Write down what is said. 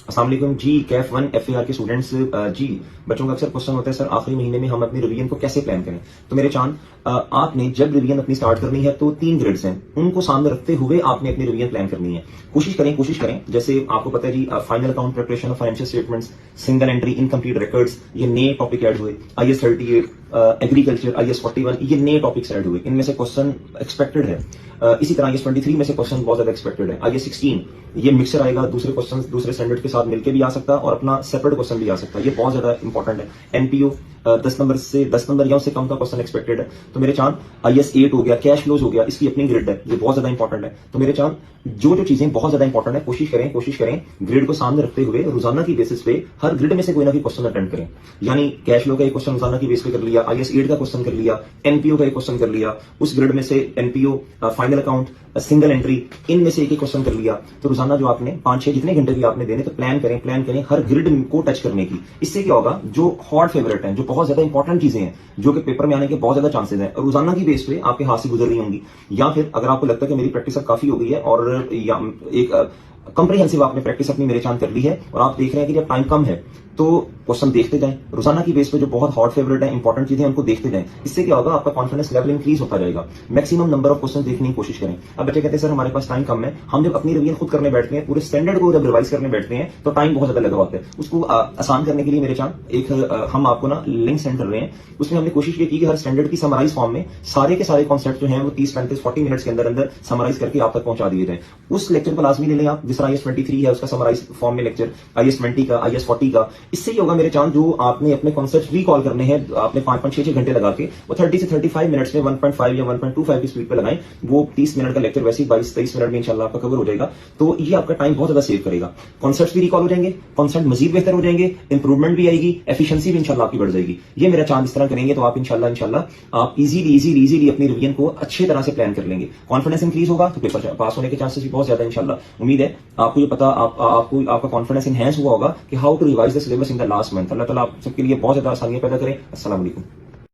अस्सलाम वालेकुम जी। कैफ 1 FAR के स्टूडेंट्स जी, बच्चों का अक्सर क्वेश्चन होता है सर आखिरी महीने में हम अपनी रिवीजन को कैसे प्लान करें। तो मेरे चांद आपने जब रिवीजन अपनी स्टार्ट करनी है तो 3 ग्रेड्स हैं, उनको सामने रखते हुए आपने अपनी रिवीजन प्लान करनी है। कोशिश करें जैसे आपको पता है जी, final account preparation of financial statements, single entry, incomplete records, ये नए टॉपिक ऐड हुए। IAS 38, एग्रीकल्चर, IAS 41, ये नए टॉपिक्स ऐड हुए, इनमें से क्वेश्चन एक्सपेक्टेड है। इसी तरह IAS 23 में से क्वेश्चन बहुत ज्यादा एक्सपेक्टेड है। IAS 16 ये मिक्सर आएगा, दूसरे क्वेश्चन दूसरे स्टैंडर्ड के साथ मिलकर भी आ सकता है और अपना सेपरेट क्वेश्चन भी आ सकता है, ये बहुत ज्यादा इंपॉर्टेंट है। NPO 10 नंबर से 10 नंबर या उससे कम का क्वेश्चन एक्सपेक्टेड है। तो मेरे चांद IAS 8 हो गया, कैश फ्लोज हो गया, इसकी अपनी ग्रिड है, ये बहुत ज्यादा इंपॉर्टेंट है। तो मेरे चांद जो चीजें बहुत ज्यादा इंपॉर्टेंट है, कोशिश करें ग्रिड को सामने रखते हुए रोजाना की बेसिस पे हर ग्रिड में से कोई ना कोई क्वेश्चन अटेंड करें। यानी कैश फ्लो का एक क्वेश्चन रोजाना की बेस पे कर लिया, IAS 8 का क्वेश्चन कर लिया, NPO का एक क्वेश्चन कर लिया, उस ग्रिड में से NPO, final account, single entry, इनमें से एक क्वेश्चन कर लिया। तो रोजाना जो आपने 5-6 जितने घंटे भी आपने देने, तो प्लान करें हर ग्रिड को टच करने की। इससे क्या होगा, जो हॉट फेवरेट है, जो बहुत ज्यादा इंपॉर्टेंट चीजें हैं, जो कि पेपर में आने के बहुत ज्यादा चांसेस हैं, रोजाना की बेस पे आपके हाथ से गुजर रही होंगी। या फिर अगर आपको लगता है कि मेरी प्रैक्टिस अब काफी हो गई है और एक कंप्रीहेंसिव आपने प्रैक्टिस अपनी मेरे चांद कर ली है और आप देख रहे हैं कि जब टाइम कम है तो क्वेश्चन देखते जाएं, रोजाना की बेस पे जो बहुत हॉट फेवरेट है, इंपॉर्टेंट चीजें उनको देखते जाएं। इससे क्या होगा, आपका कॉन्फिडेंस लेवल इंक्रीज होता जाएगा। मैक्सिमम नंबर ऑफ क्वेश्चन देखने की कोशिश करें। अब बच्चे कहते हैं सर हमारे पास टाइम कम है, हम जब अपनी रिवीजन खुद करने बैठते हैं, पूरे स्टैंडर्ड को जब रिवाइज करने बैठते हैं तो टाइम बहुत ज्यादा लगा होता है। उसको आसान करने के लिए मेरे चांद एक हम आपको ना लिंक सेंड कर रहे हैं, उसमें हमने कोशिश की कि हर स्टैंडर्ड की समराइज फॉर्म में सारे के सारे कॉन्सेप्ट जो है वो 30-35-40 मिनट्स के अंदर अंदर समराइज करके आप तक पहुंचा दिए जाए। उस लेक्चर को लाजमी ले लें आप, जिस IAS 23 है उसका समराइज फॉर्म में लेक्चर, IAS 20 का, IAS 40 का। इससे ही होगा मेरे चांद, जो आपने अपने कॉन्सेप्ट रिकॉल करने हैं, आपने 5-6 घंटे लगा के वो 30 से 35 मिनट्स में 1.5 या 1.25 की स्पीड पे लगाएं, वो 30 मिनट का लेक्चर वैसे ही 22-23 मिनट में इंशाल्लाह आपका कवर हो जाएगा। तो ये आपका टाइम बहुत ज्यादा सेव करेगा। कॉन्सेप्ट भी रिकॉल हो जाएंगे, कॉन्सेप्ट मजीद बेहतर हो जाएंगे, इंप्रूवमेंट भी आएगी, एफिशिएंसी भी इंशाल्लाह आपकी बढ़ जाएगी। ये मेरा चांद इस तरह करेंगे तो आप इंशाल्लाह आप इजीली अपनी रिवीजन को अच्छे तरह से प्लान कर लेंगे। कॉन्फिडेंस इंक्रीज होगा तो पेपर पास होने के चांसेस भी बहुत ज्यादा इंशाल्लाह। उम्मीद है आपको ये पता, आपको आपका कॉन्फिडेंस एनहांस हुआ होगा कि how to revise the syllabus in the last month. अल्लाह ताला आप सबके लिए बहुत ज्यादा आसानियां पैदा करें। अस्सलाम वालेकुम।